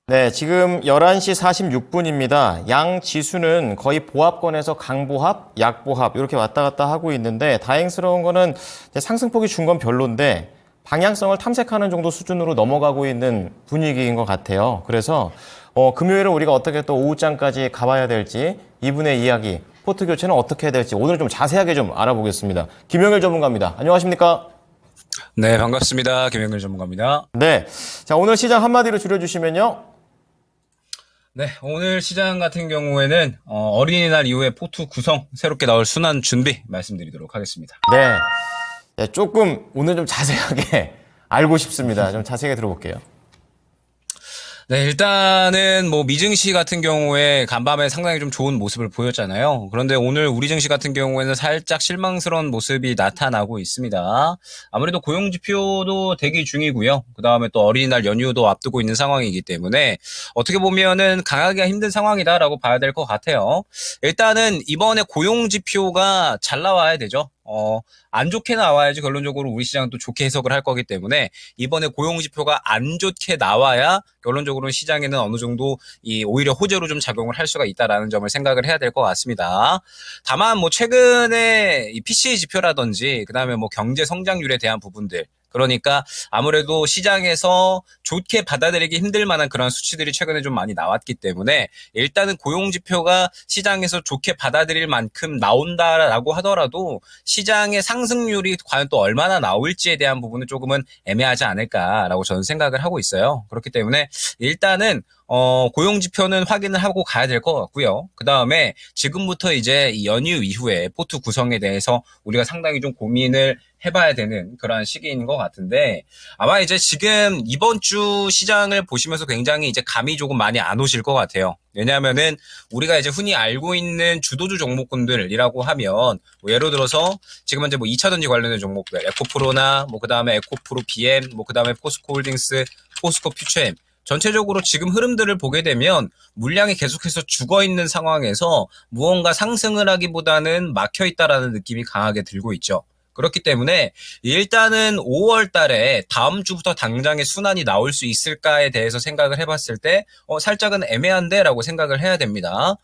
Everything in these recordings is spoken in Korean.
네, 지금 11시 46분입니다. 양 지수는 거의 보합권에서 강보합, 약보합 이렇게 왔다 갔다 하고 있는데 다행스러운 거는 상승폭이 준 건 별론데 방향성을 탐색하는 정도 수준으로 넘어가고 있는 분위기인 것 같아요. 그래서 금요일은 우리가 어떻게 또 오후장까지 가봐야 될지 이분의 이야기, 포트 교체는 어떻게 해야 될지 오늘 좀 자세하게 좀 알아보겠습니다. 김영일 전문가입니다. 안녕하십니까? 네, 반갑습니다. 김영근 전문가입니다. 네, 자 오늘 시장 한마디로 줄여주시면요. 네, 오늘 시장 같은 경우에는 어린이날 이후에 포트 구성, 새롭게 나올 순환 준비 말씀드리도록 하겠습니다. 네. 네, 조금 오늘 좀 자세하게 알고 싶습니다. 좀 자세하게 들어볼게요. 네, 일단은 뭐 미증시 같은 경우에 간밤에 상당히 좀 좋은 모습을 보였잖아요. 그런데 오늘 우리 증시 같은 경우에는 살짝 실망스러운 모습이 나타나고 있습니다. 아무래도 고용 지표도 대기 중이고요. 그다음에 또 어린이날 연휴도 앞두고 있는 상황이기 때문에 어떻게 보면은 강하기가 힘든 상황이다라고 봐야 될 것 같아요. 일단은 이번에 고용 지표가 잘 나와야 되죠. 안 좋게 나와야지 결론적으로 우리 시장은 또 좋게 해석을 할 거기 때문에 이번에 고용 지표가 안 좋게 나와야 결론적으로 시장에는 어느 정도 오히려 호재로 좀 작용을 할 수가 있다라는 점을 생각을 해야 될 것 같습니다. 다만 뭐 최근에 이 PCE 지표라든지 그다음에 뭐 경제 성장률에 대한 부분들 그러니까 아무래도 시장에서 좋게 받아들이기 힘들 만한 그런 수치들이 최근에 좀 많이 나왔기 때문에 일단은 고용 지표가 시장에서 좋게 받아들일 만큼 나온다라고 하더라도 시장의 상승률이 과연 또 얼마나 나올지에 대한 부분은 조금은 애매하지 않을까라고 저는 생각을 하고 있어요. 그렇기 때문에 일단은 고용 지표는 확인을 하고 가야 될 것 같고요. 그 다음에 지금부터 이제 이 연휴 이후에 포트 구성에 대해서 우리가 상당히 좀 고민을 해봐야 되는 그러한 시기인 것 같은데 아마 이제 지금 이번 주 시장을 보시면서 굉장히 이제 감이 조금 많이 안 오실 것 같아요. 왜냐하면은 우리가 이제 흔히 알고 있는 주도주 종목군들이라고 하면 뭐 예를 들어서 지금 현재 뭐 2차전지 관련된 종목들 에코프로나 뭐 그다음에 에코프로 BM 뭐 그다음에 포스코홀딩스, 포스코 퓨처엠 전체적으로 지금 흐름들을 보게 되면 물량이 계속해서 죽어 있는 상황에서 무언가 상승을 하기보다는 막혀 있다라는 느낌이 강하게 들고 있죠. 그렇기 때문에 일단은 5월 달에 다음 주부터 당장의 순환이 나올 수 있을까에 대해서 생각을 해봤을 때 살짝은 애매한데 라고 생각을 해야 됩니다.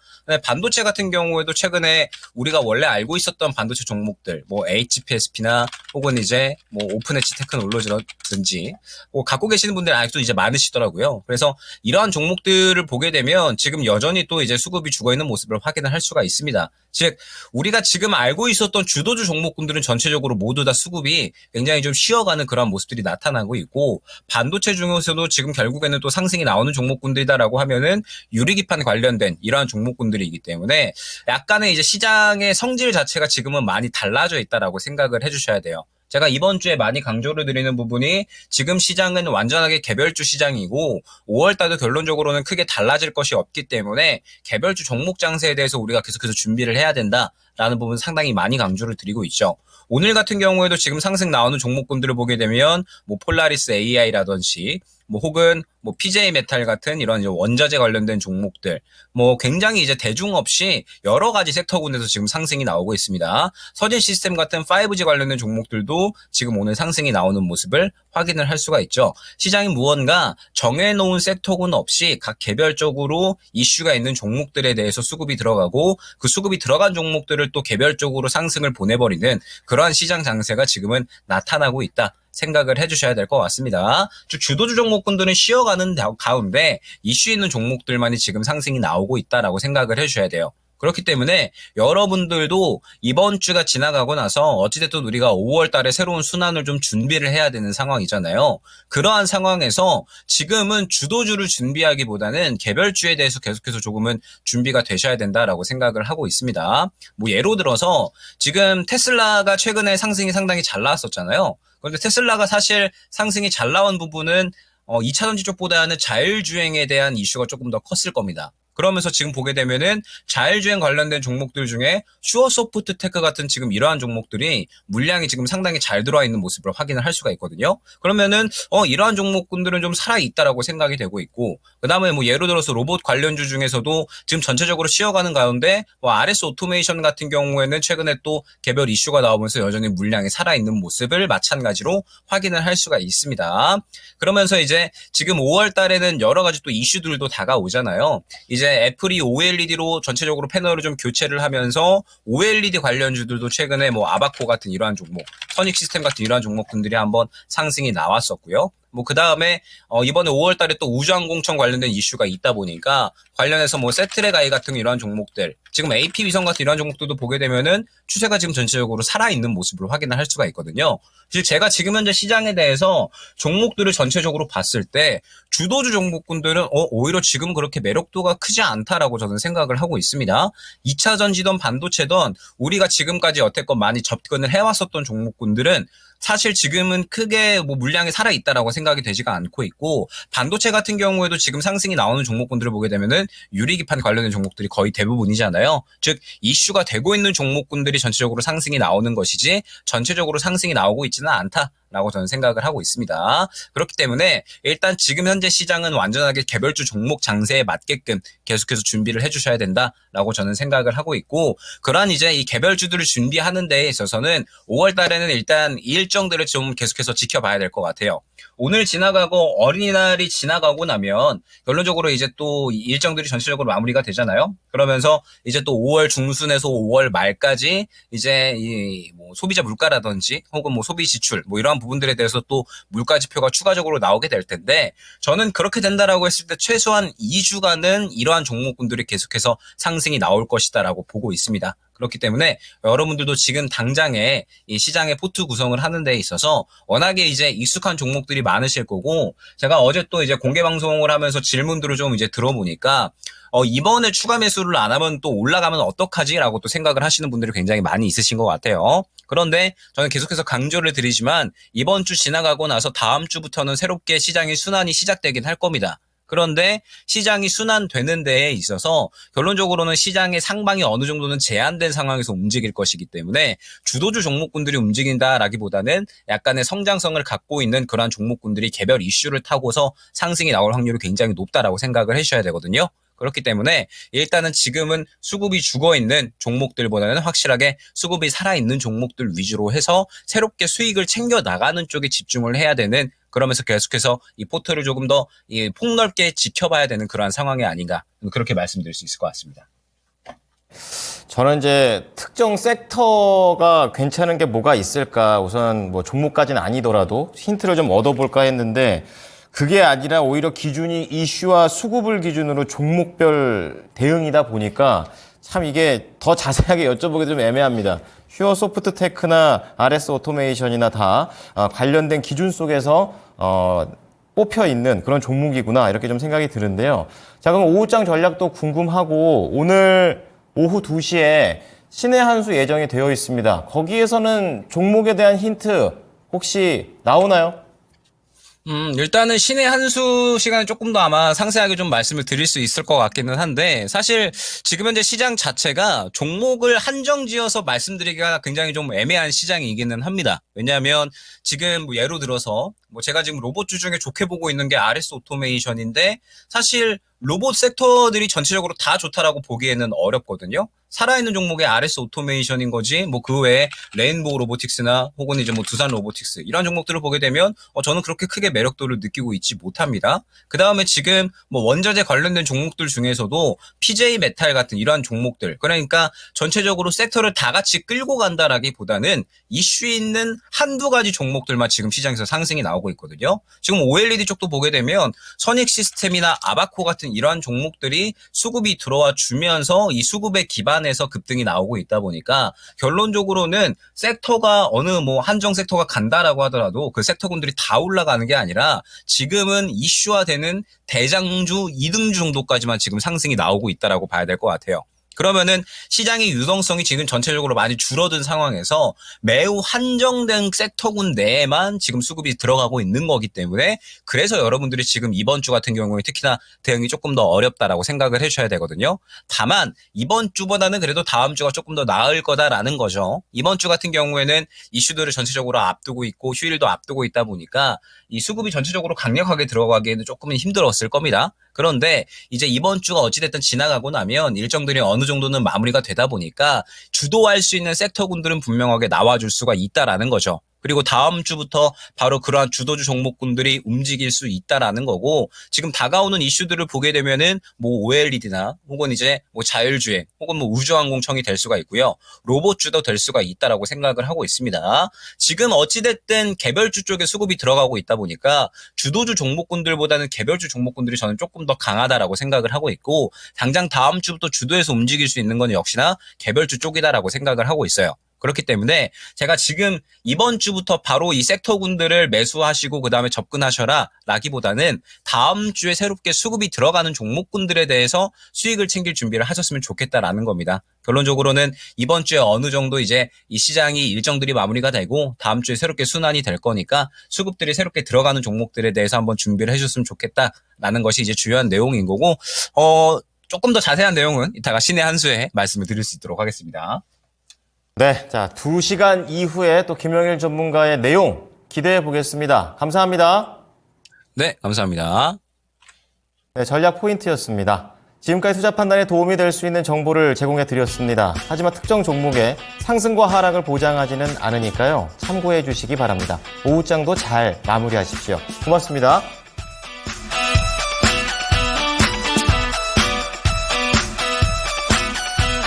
반도체 같은 경우에도 최근에 우리가 원래 알고 있었던 반도체 종목들 뭐 HPSP나 혹은 이제 뭐 오픈엣지 테크놀로지라든지 뭐 갖고 계시는 분들 아직도 이제 많으시더라고요. 그래서 이러한 종목들을 보게 되면 지금 여전히 또 이제 수급이 죽어있는 모습을 확인을 할 수가 있습니다. 즉 우리가 지금 알고 있었던 주도주 종목군들은 전체적으로 모두 다 수급이 굉장히 좀 쉬어가는 그런 모습들이 나타나고 있고 반도체 중에서도 지금 결국에는 또 상승이 나오는 종목군들이다라고 하면은 유리기판 관련된 이러한 종목군들이기 때문에 약간의 이제 시장의 성질 자체가 지금은 많이 달라져 있다라고 생각을 해주셔야 돼요. 제가 이번 주에 많이 강조를 드리는 부분이 지금 시장은 완전하게 개별주 시장이고 5월 달도 결론적으로는 크게 달라질 것이 없기 때문에 개별주 종목 장세에 대해서 우리가 계속해서 준비를 해야 된다라는 부분 상당히 많이 강조를 드리고 있죠. 오늘 같은 경우에도 지금 상승 나오는 종목군들을 보게 되면 뭐 폴라리스 AI라든지 뭐 혹은 뭐 PJ 메탈 같은 이런 이제 원자재 관련된 종목들 뭐 굉장히 이제 대중 없이 여러 가지 섹터군에서 지금 상승이 나오고 있습니다. 서진 시스템 같은 5G 관련된 종목들도 지금 오늘 상승이 나오는 모습을 확인을 할 수가 있죠. 시장이 무언가 정해놓은 섹터군 없이 각 개별적으로 이슈가 있는 종목들에 대해서 수급이 들어가고 그 수급이 들어간 종목들을 또 개별적으로 상승을 보내버리는 그러한 시장 장세가 지금은 나타나고 있다. 생각을 해주셔야 될 것 같습니다. 즉 주도주 종목군들은 쉬어가는 가운데 이슈 있는 종목들만이 지금 상승이 나오고 있다라고 생각을 해주셔야 돼요. 그렇기 때문에 여러분들도 이번 주가 지나가고 나서 어찌됐든 우리가 5월 달에 새로운 순환을 좀 준비를 해야 되는 상황이잖아요. 그러한 상황에서 지금은 주도주를 준비하기보다는 개별주에 대해서 계속해서 조금은 준비가 되셔야 된다라고 생각을 하고 있습니다. 뭐 예로 들어서 지금 테슬라가 최근에 상승이 상당히 잘 나왔었잖아요. 그런데 테슬라가 사실 상승이 잘 나온 부분은 2차전지 쪽보다는 자율주행에 대한 이슈가 조금 더 컸을 겁니다. 그러면서 지금 보게 되면은 자율주행 관련된 종목들 중에 슈어소프트테크 같은 지금 이러한 종목들이 물량이 지금 상당히 잘 들어와 있는 모습을 확인을 할 수가 있거든요. 그러면은 이러한 종목군들은 좀 살아 있다라고 생각이 되고 있고, 그다음에 뭐 예를 들어서 로봇 관련주 중에서도 지금 전체적으로 쉬어가는 가운데 뭐 RS 오토메이션 같은 경우에는 최근에 또 개별 이슈가 나오면서 여전히 물량이 살아 있는 모습을 마찬가지로 확인을 할 수가 있습니다. 그러면서 이제 지금 5월 달에는 여러 가지 또 이슈들도 다가오잖아요. 이제 애플이 OLED로 전체적으로 패널을 좀 교체를 하면서 OLED 관련주들도 최근에 뭐 아바코 같은 이러한 종목, 선익 시스템 같은 이러한 종목들이 한번 상승이 나왔었고요. 뭐 그 다음에 이번에 5월 달에 또 우주항공청 관련된 이슈가 있다 보니까 관련해서 뭐 세트랙 아이 같은 이러한 종목들, 지금 AP 위성 같은 이러한 종목들도 보게 되면은 추세가 지금 전체적으로 살아있는 모습을 확인을 할 수가 있거든요. 사실 제가 지금 현재 시장에 대해서 종목들을 전체적으로 봤을 때 주도주 종목군들은 오히려 지금 그렇게 매력도가 크지 않다라고 저는 생각을 하고 있습니다. 2차 전지던 반도체던 우리가 지금까지 여태껏 많이 접근을 해왔었던 종목군들은 사실 지금은 크게 뭐 물량이 살아있다라고 생각이 되지가 않고 있고, 반도체 같은 경우에도 지금 상승이 나오는 종목군들을 보게 되면은 유리기판 관련된 종목들이 거의 대부분이잖아요. 즉 이슈가 되고 있는 종목군들이 전체적으로 상승이 나오는 것이지 전체적으로 상승이 나오고 있지는 않다라고 저는 생각을 하고 있습니다. 그렇기 때문에 일단 지금 현재 시장은 완전하게 개별주 종목 장세에 맞게끔 계속해서 준비를 해주셔야 된다라고 저는 생각을 하고 있고, 그러한 이제 이 개별주들을 준비하는 데에 있어서는 5월 달에는 일단 이 일정들을 좀 계속해서 지켜봐야 될 것 같아요. 오늘 지나가고 어린이날이 지나가고 나면 결론적으로 이제 또 일정들이 전체적으로 마무리가 되잖아요. 그러면서 이제 또 5월 중순에서 5월 말까지 이제 이 뭐 소비자 물가라든지 혹은 뭐 소비 지출 뭐 이러한 부분들에 대해서 또 물가 지표가 추가적으로 나오게 될 텐데, 저는 그렇게 된다라고 했을 때 최소한 2주간은 이러한 종목군들이 계속해서 상승이 나올 것이다라고 보고 있습니다. 그렇기 때문에 여러분들도 지금 당장에 이 시장의 포트 구성을 하는 데 있어서 워낙에 이제 익숙한 종목들이 많으실 거고, 제가 어제 또 이제 공개 방송을 하면서 질문들을 좀 이제 들어보니까 이번에 추가 매수를 안 하면 또 올라가면 어떡하지? 라고 또 생각을 하시는 분들이 굉장히 많이 있으신 것 같아요. 그런데 저는 계속해서 강조를 드리지만 이번 주 지나가고 나서 다음 주부터는 새롭게 시장의 순환이 시작되긴 할 겁니다. 그런데 시장이 순환되는 데에 있어서 결론적으로는 시장의 상방이 어느 정도는 제한된 상황에서 움직일 것이기 때문에 주도주 종목군들이 움직인다라기보다는 약간의 성장성을 갖고 있는 그러한 종목군들이 개별 이슈를 타고서 상승이 나올 확률이 굉장히 높다라고 생각을 해주셔야 되거든요. 그렇기 때문에 일단은 지금은 수급이 죽어있는 종목들보다는 확실하게 수급이 살아있는 종목들 위주로 해서 새롭게 수익을 챙겨 나가는 쪽에 집중을 해야 되는, 그러면서 계속해서 이 포트를 조금 더 폭넓게 지켜봐야 되는 그러한 상황이 아닌가, 그렇게 말씀드릴 수 있을 것 같습니다. 저는 이제 특정 섹터가 괜찮은 게 뭐가 있을까, 우선 뭐 종목까지는 아니더라도 힌트를 좀 얻어볼까 했는데, 그게 아니라 오히려 기준이 이슈와 수급을 기준으로 종목별 대응이다 보니까 참 이게 더 자세하게 여쭤보기 좀 애매합니다. 슈어소프트테크나 RS 오토메이션이나 다 관련된 기준 속에서 뽑혀 있는 그런 종목이구나, 이렇게 좀 생각이 드는데요. 자, 그럼 오후장 전략도 궁금하고, 오늘 오후 2시에 신의 한 수 예정이 되어 있습니다. 거기에서는 종목에 대한 힌트 혹시 나오나요? 일단은 신의 한 수 시간에 조금 더 아마 상세하게 좀 말씀을 드릴 수 있을 것 같기는 한데, 사실 지금 현재 시장 자체가 종목을 한정 지어서 말씀드리기가 굉장히 좀 애매한 시장이기는 합니다. 왜냐하면 지금 뭐 예로 들어서 뭐 제가 지금 로봇주 중에 좋게 보고 있는 게 RS 오토메이션인데, 사실 로봇 섹터들이 전체적으로 다 좋다라고 보기에는 어렵거든요. 살아있는 종목의 RS 오토메이션인 거지, 뭐 그 외에 레인보우 로보틱스나 혹은 이제 뭐 두산 로보틱스 이런 종목들을 보게 되면 저는 그렇게 크게 매력도를 느끼고 있지 못합니다. 그 다음에 지금 뭐 원자재 관련된 종목들 중에서도 PJ 메탈 같은 이러한 종목들, 그러니까 전체적으로 섹터를 다 같이 끌고 간다라기보다는 이슈 있는 한두 가지 종목들만 지금 시장에서 상승이 나오고 있거든요. 지금 OLED 쪽도 보게 되면 선익 시스템이나 아바코 같은 이러한 종목들이 수급이 들어와 주면서 이 수급에 기반해서 급등이 나오고 있다 보니까 결론적으로는 섹터가 어느 뭐 한정 섹터가 간다라고 하더라도 그 섹터군들이 다 올라가는 게 아니라 지금은 이슈화되는 대장주 2등주 정도까지만 지금 상승이 나오고 있다라고 봐야 될 것 같아요. 그러면은 시장의 유동성이 지금 전체적으로 많이 줄어든 상황에서 매우 한정된 섹터군 내에만 지금 수급이 들어가고 있는 거기 때문에 그래서 여러분들이 지금 이번 주 같은 경우에 특히나 대응이 조금 더 어렵다라고 생각을 해주셔야 되거든요. 다만 이번 주보다는 그래도 다음 주가 조금 더 나을 거다라는 거죠. 이번 주 같은 경우에는 이슈들을 전체적으로 앞두고 있고 휴일도 앞두고 있다 보니까 이 수급이 전체적으로 강력하게 들어가기에는 조금은 힘들었을 겁니다. 그런데 이제 이번 주가 어찌됐든 지나가고 나면 일정들이 어느 정도는 마무리가 되다 보니까 주도할 수 있는 섹터군들은 분명하게 나와줄 수가 있다라는 거죠. 그리고 다음 주부터 바로 그러한 주도주 종목군들이 움직일 수 있다라는 거고 지금 다가오는 이슈들을 보게 되면은 뭐 OLED나 혹은 이제 뭐 자율주행 혹은 뭐 우주항공청이 될 수가 있고요. 로봇주도 될 수가 있다라고 생각을 하고 있습니다. 지금 어찌됐든 개별주 쪽에 수급이 들어가고 있다 보니까 주도주 종목군들보다는 개별주 종목군들이 저는 조금 더 강하다라고 생각을 하고 있고 당장 다음 주부터 주도해서 움직일 수 있는 건 역시나 개별주 쪽이다라고 생각을 하고 있어요. 그렇기 때문에 제가 지금 이번 주부터 바로 이 섹터군들을 매수하시고 그다음에 접근하셔라 라기보다는 다음 주에 새롭게 수급이 들어가는 종목군들에 대해서 수익을 챙길 준비를 하셨으면 좋겠다라는 겁니다. 결론적으로는 이번 주에 어느 정도 이제 이 시장이 일정들이 마무리가 되고 다음 주에 새롭게 순환이 될 거니까 수급들이 새롭게 들어가는 종목들에 대해서 한번 준비를 해줬으면 좋겠다라는 것이 이제 주요한 내용인 거고 조금 더 자세한 내용은 이따가 신의 한 수에 말씀을 드릴 수 있도록 하겠습니다. 네, 자, 2시간 이후에 또 김영일 전문가의 내용 기대해 보겠습니다. 감사합니다. 네, 감사합니다. 네, 전략 포인트였습니다. 지금까지 투자 판단에 도움이 될 수 있는 정보를 제공해 드렸습니다. 하지만 특정 종목의 상승과 하락을 보장하지는 않으니까요. 참고해 주시기 바랍니다. 오후장도 잘 마무리하십시오. 고맙습니다.